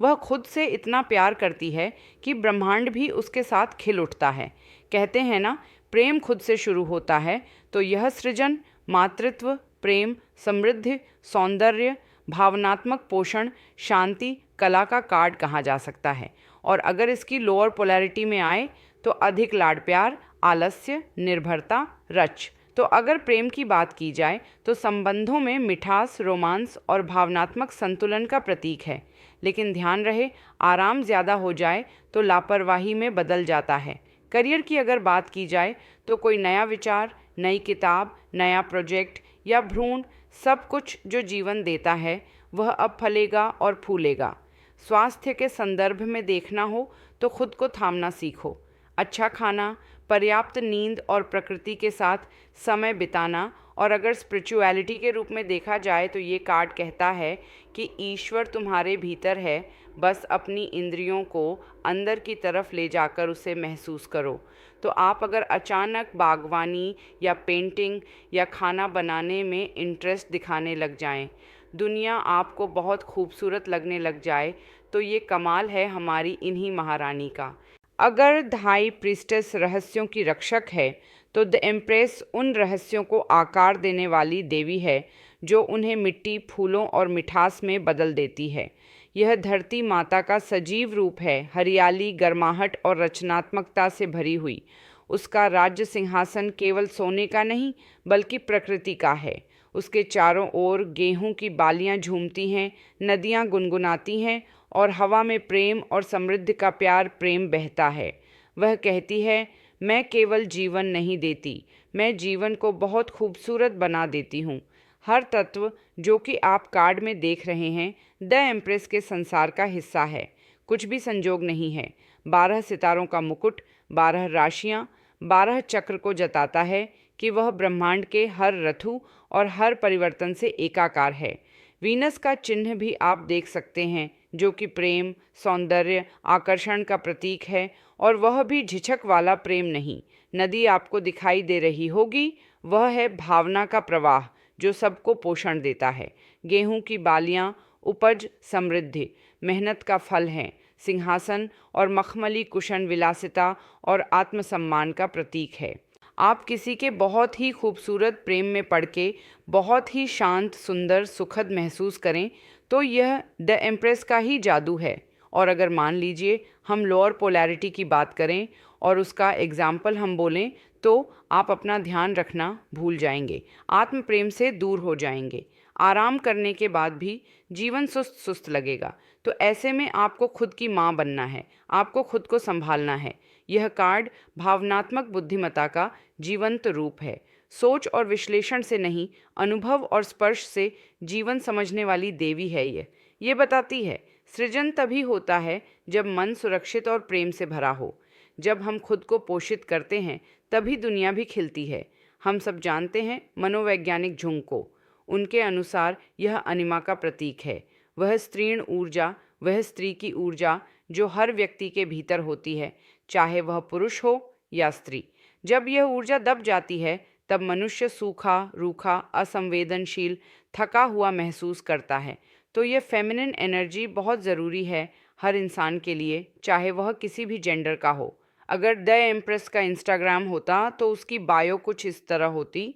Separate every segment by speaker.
Speaker 1: वह खुद से इतना प्यार करती है कि ब्रह्मांड भी उसके साथ खिल उठता है। कहते हैं ना, प्रेम खुद से शुरू होता है। तो यह सृजन, मातृत्व, प्रेम, समृद्धि, सौंदर्य, भावनात्मक पोषण, शांति, कला का कार्ड कहा जा सकता है। और अगर इसकी लोअर पोलैरिटी में आए तो अधिक लाड प्यार, आलस्य, निर्भरता, रच। तो अगर प्रेम की बात की जाए तो संबंधों में मिठास, रोमांस और भावनात्मक संतुलन का प्रतीक है। लेकिन ध्यान रहे, आराम ज़्यादा हो जाए तो लापरवाही में बदल जाता है। करियर की अगर बात की जाए तो कोई नया विचार, नई किताब, नया प्रोजेक्ट या भ्रूण, सब कुछ जो जीवन देता है वह अब फलेगा और फूलेगा। स्वास्थ्य के संदर्भ में देखना हो तो खुद को थामना सीखो। अच्छा खाना, पर्याप्त नींद और प्रकृति के साथ समय बिताना। और अगर स्पिरिचुअलिटी के रूप में देखा जाए तो ये कार्ड कहता है कि ईश्वर तुम्हारे भीतर है, बस अपनी इंद्रियों को अंदर की तरफ ले जाकर उसे महसूस करो। तो आप अगर अचानक बागवानी या पेंटिंग या खाना बनाने में इंटरेस्ट दिखाने लग जाएं, दुनिया आपको बहुत खूबसूरत लगने लग जाए, तो ये कमाल है हमारी इन्हीं महारानी का। अगर द हाई प्रीस्टेस रहस्यों की रक्षक है तो द एम्प्रेस उन रहस्यों को आकार देने वाली देवी है जो उन्हें मिट्टी, फूलों और मिठास में बदल देती है। यह धरती माता का सजीव रूप है, हरियाली, गर्माहट और रचनात्मकता से भरी हुई। उसका राज्य सिंहासन केवल सोने का नहीं बल्कि प्रकृति का है। उसके चारों ओर गेहूं की बालियां झूमती हैं, नदियां गुनगुनाती हैं और हवा में प्रेम और समृद्धि का प्यार प्रेम बहता है। वह कहती है, मैं केवल जीवन नहीं देती, मैं जीवन को बहुत खूबसूरत बना देती हूँ। हर तत्व जो कि आप कार्ड में देख रहे हैं द एम्प्रेस के संसार का हिस्सा है, कुछ भी संजोग नहीं है। 12 सितारों का मुकुट, 12 राशियाँ, 12 चक्र को जताता है कि वह ब्रह्मांड के हर ऋतु और हर परिवर्तन से एकाकार है। वीनस का चिन्ह भी आप देख सकते हैं जो कि प्रेम, सौंदर्य, आकर्षण का प्रतीक है। और वह भी झिझक वाला प्रेम नहीं। नदी आपको दिखाई दे रही होगी, वह है भावना का प्रवाह जो सबको पोषण देता है। गेहूं की बालियां उपज, समृद्धि, मेहनत का फल हैं। सिंहासन और मखमली कुशन विलासिता और आत्मसम्मान का प्रतीक है। आप किसी के बहुत ही खूबसूरत प्रेम में पड़ के बहुत ही शांत, सुंदर, सुखद महसूस करें तो यह द एम्प्रेस का ही जादू है। और अगर मान लीजिए हम लोअर पोलैरिटी की बात करें और उसका एग्जाम्पल हम बोलें तो आप अपना ध्यान रखना भूल जाएंगे, आत्म प्रेम से दूर हो जाएंगे। आराम करने के बाद भी जीवन सुस्त सुस्त लगेगा। तो ऐसे में आपको खुद की माँ बनना है, आपको खुद को संभालना है। यह कार्ड भावनात्मक बुद्धिमत्ता का जीवंत रूप है। सोच और विश्लेषण से नहीं, अनुभव और स्पर्श से जीवन समझने वाली देवी है ये बताती है सृजन तभी होता है जब मन सुरक्षित और प्रेम से भरा हो। जब हम खुद को पोषित करते हैं तभी दुनिया भी खिलती है। हम सब जानते हैं मनोवैज्ञानिक जुंग को, उनके अनुसार यह अनिमा का प्रतीक है। वह स्त्रीण ऊर्जा, वह स्त्री की ऊर्जा जो हर व्यक्ति के भीतर होती है, चाहे वह पुरुष हो या स्त्री। जब यह ऊर्जा दब जाती है तब मनुष्य सूखा, रूखा, असंवेदनशील, थका हुआ महसूस करता है। तो ये फेमिनिन एनर्जी बहुत ज़रूरी है हर इंसान के लिए, चाहे वह किसी भी जेंडर का हो। अगर द एम्प्रेस का इंस्टाग्राम होता तो उसकी बायो कुछ इस तरह होती: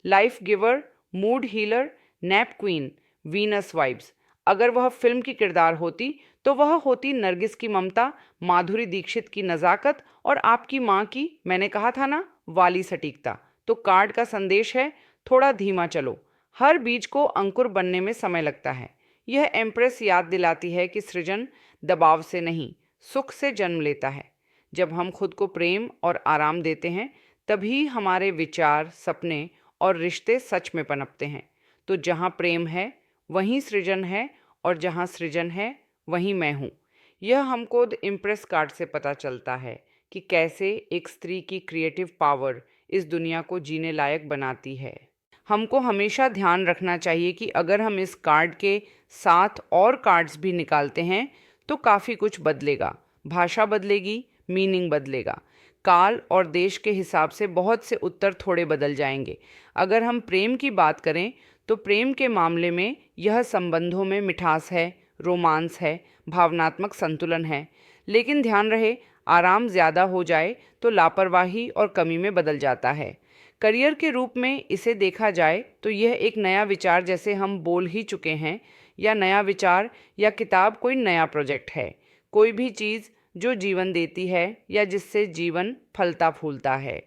Speaker 1: life giver, mood healer, nap queen, Venus vibes. अगर वह फिल्म की किरदार होती तो वह होती नरगिस की ममता, माधुरी दीक्षित की नज़ाकत और आपकी माँ की, मैंने कहा था ना, वाली सटीकता। तो कार्ड का संदेश है, थोड़ा धीमा चलो, हर बीज को अंकुर बनने में समय लगता है। यह एम्प्रेस याद दिलाती है कि सृजन दबाव से नहीं, सुख से जन्म लेता है। जब हम खुद को प्रेम और आराम देते हैं तभी हमारे विचार, सपने और रिश्ते सच में पनपते हैं। तो जहाँ प्रेम है वहीं सृजन है, और जहाँ सृजन है वहीं मैं हूँ। यह हमको द इम्प्रेस कार्ड से पता चलता है कि कैसे एक स्त्री की क्रिएटिव पावर इस दुनिया को जीने लायक बनाती है। हमको हमेशा ध्यान रखना चाहिए कि अगर हम इस कार्ड के साथ और कार्ड्स भी निकालते हैं तो काफ़ी कुछ बदलेगा। भाषा बदलेगी, मीनिंग बदलेगा, काल और देश के हिसाब से बहुत से उत्तर थोड़े बदल जाएंगे। अगर हम प्रेम की बात करें तो प्रेम के मामले में यह संबंधों में मिठास है, रोमांस है, भावनात्मक संतुलन है। लेकिन ध्यान रहे, आराम ज़्यादा हो जाए तो लापरवाही और कमी में बदल जाता है। करियर के रूप में इसे देखा जाए तो यह एक नया विचार, जैसे हम बोल ही चुके हैं, या नया विचार या किताब कोई नया प्रोजेक्ट है। कोई भी चीज़ जो जीवन देती है या जिससे जीवन फलता फूलता है।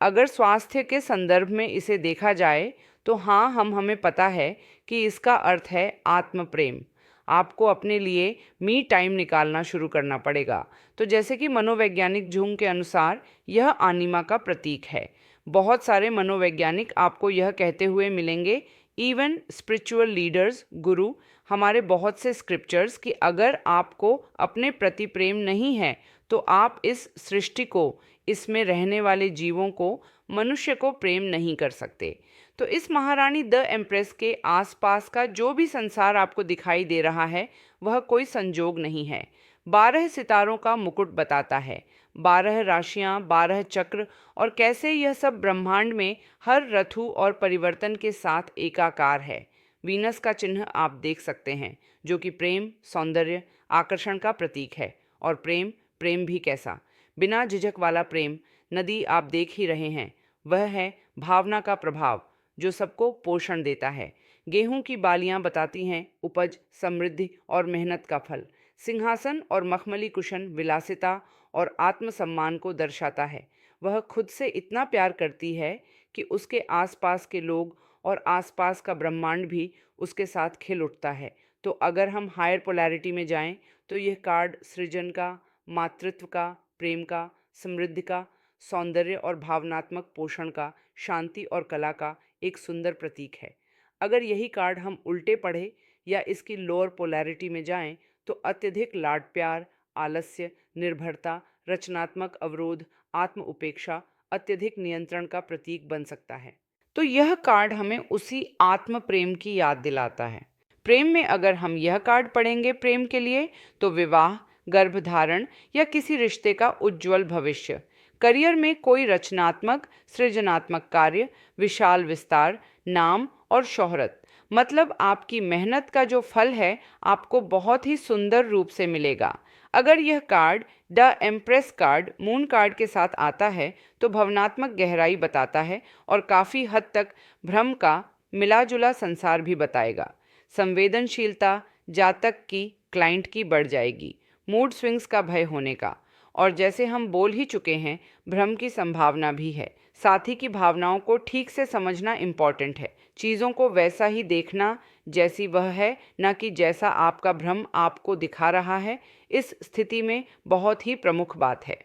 Speaker 1: अगर स्वास्थ्य के संदर्भ में इसे देखा जाए तो हाँ, हमें पता है कि इसका अर्थ है आत्म प्रेम। आपको अपने लिए मी टाइम निकालना शुरू करना पड़ेगा। तो जैसे कि मनोवैज्ञानिक जुंग के अनुसार यह आनिमा का प्रतीक है। बहुत सारे मनोवैज्ञानिक आपको यह कहते हुए मिलेंगे, इवन स्पिरिचुअल लीडर्स, गुरु, हमारे बहुत से स्क्रिप्चर्स, कि अगर आपको अपने प्रति प्रेम नहीं है तो आप इस सृष्टि को, इसमें रहने वाले जीवों को, मनुष्य को प्रेम नहीं कर सकते। तो इस महारानी द एम्प्रेस के आसपास का जो भी संसार आपको दिखाई दे रहा है वह कोई संजोग नहीं है। 12 सितारों का मुकुट बताता है, 12 राशियां, 12 चक्र, और कैसे यह सब ब्रह्मांड में हर ऋतु और परिवर्तन के साथ एकाकार है। वीनस का चिन्ह आप देख सकते हैं, जो कि प्रेम, सौंदर्य, आकर्षण का प्रतीक है। और प्रेम, प्रेम भी कैसा, बिना झिझक वाला प्रेम। नदी आप देख ही रहे हैं, वह है भावना का प्रभाव जो सबको पोषण देता है। गेहूं की बालियां बताती हैं उपज, समृद्धि और मेहनत का फल। सिंहासन और मखमली कुशन विलासिता और आत्मसम्मान को दर्शाता है। वह खुद से इतना प्यार करती है कि उसके आसपास के लोग और आसपास का ब्रह्मांड भी उसके साथ खिल उठता है। तो अगर हम हायर पोलैरिटी में जाएं तो यह कार्ड सृजन का, मातृत्व का, प्रेम का, समृद्धि का, सौंदर्य और भावनात्मक पोषण का, शांति और कला का एक सुंदर प्रतीक है। अगर यही कार्ड हम उल्टे पढ़े या इसकी लोअर पोलैरिटी में जाएं तो अत्यधिक लाड प्यार, आलस्य, निर्भरता, रचनात्मक अवरोध, आत्म उपेक्षा, अत्यधिक नियंत्रण का प्रतीक बन सकता है। तो यह कार्ड हमें उसी आत्म प्रेम की याद दिलाता है। प्रेम में अगर हम यह कार्ड पढ़ेंगे प्रेम के लिए, तो विवाह, गर्भधारण या किसी रिश्ते का उज्जवल भविष्य। करियर में कोई रचनात्मक, सृजनात्मक कार्य, विशाल विस्तार, नाम और शोहरत, मतलब आपकी मेहनत का जो फल है आपको बहुत ही सुंदर रूप से मिलेगा। अगर यह card the empress card moon card के साथ आता है तो भावनात्मक गहराई बताता है और काफ़ी हद तक भ्रम का मिला जुला संसार भी बताएगा। संवेदनशीलता जातक की, क्लाइंट की बढ़ जाएगी। मूड स्विंग्स का भय होने का, और जैसे हम बोल ही चुके हैं, भ्रम की संभावना भी है। साथ ही की भावनाओं को ठीक से समझना इम्पॉर्टेंट है। चीज़ों को वैसा ही देखना जैसी वह है, न कि जैसा आपका भ्रम आपको दिखा रहा है। इस स्थिति में बहुत ही प्रमुख बात है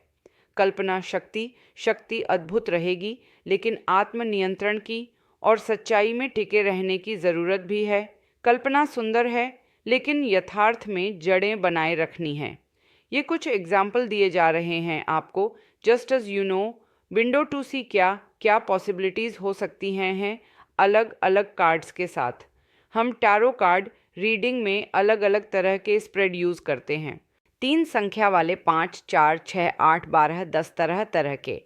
Speaker 1: कल्पना शक्ति। शक्ति अद्भुत रहेगी, लेकिन आत्मनियंत्रण की और सच्चाई में टिके रहने की ज़रूरत भी है। कल्पना सुंदर है, लेकिन यथार्थ में जड़ें बनाए रखनी हैं। ये कुछ एग्जाम्पल दिए जा रहे हैं आपको, just as you know, window to see क्या क्या पॉसिबिलिटीज़ हो सकती हैं अलग अलग कार्ड्स के साथ। हम टैरो कार्ड रीडिंग में अलग अलग तरह के स्प्रेड यूज़ करते हैं। 3 संख्या वाले 5, 4, 6, 8, 12, 10 तरह तरह के।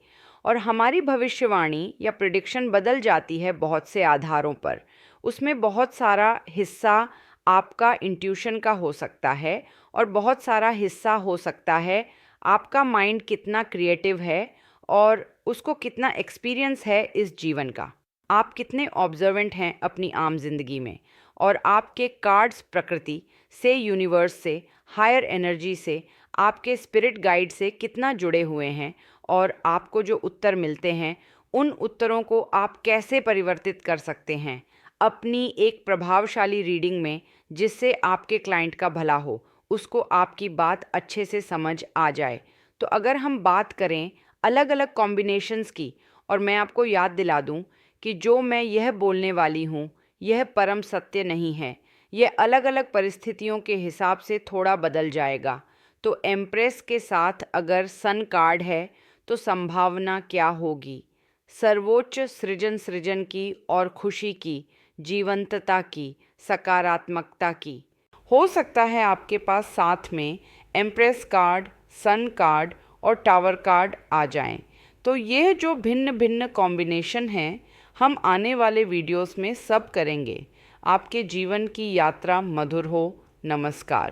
Speaker 1: और हमारी भविष्यवाणी या प्रिडिक्शन बदल जाती है बहुत से आधारों पर। उसमें बहुत सारा हिस्सा आपका इंट्यूशन का हो सकता है और बहुत सारा हिस्सा हो सकता है आपका माइंड कितना क्रिएटिव है और उसको कितना एक्सपीरियंस है इस जीवन का। आप कितने ऑब्जर्वेंट हैं अपनी आम जिंदगी में, और आपके कार्ड्स प्रकृति से, यूनिवर्स से, हायर एनर्जी से, आपके स्पिरिट गाइड से कितना जुड़े हुए हैं, और आपको जो उत्तर मिलते हैं उन उत्तरों को आप कैसे परिवर्तित कर सकते हैं अपनी एक प्रभावशाली रीडिंग में, जिससे आपके क्लाइंट का भला हो, उसको आपकी बात अच्छे से समझ आ जाए। तो अगर हम बात करें अलग अलग कॉम्बिनेशंस की, और मैं आपको याद दिला दूं कि जो मैं यह बोलने वाली हूँ यह परम सत्य नहीं है, यह अलग अलग परिस्थितियों के हिसाब से थोड़ा बदल जाएगा। तो एम्प्रेस के साथ अगर सन कार्ड है तो संभावना क्या होगी? सर्वोच्च सृजन की और खुशी की, जीवंतता की, सकारात्मकता की। हो सकता है आपके पास साथ में एम्प्रेस कार्ड, सन कार्ड और टावर कार्ड आ जाएं। तो ये जो भिन्न भिन्न कॉम्बिनेशन हैं, हम आने वाले वीडियोस में सब करेंगे। आपके जीवन की यात्रा मधुर हो, नमस्कार।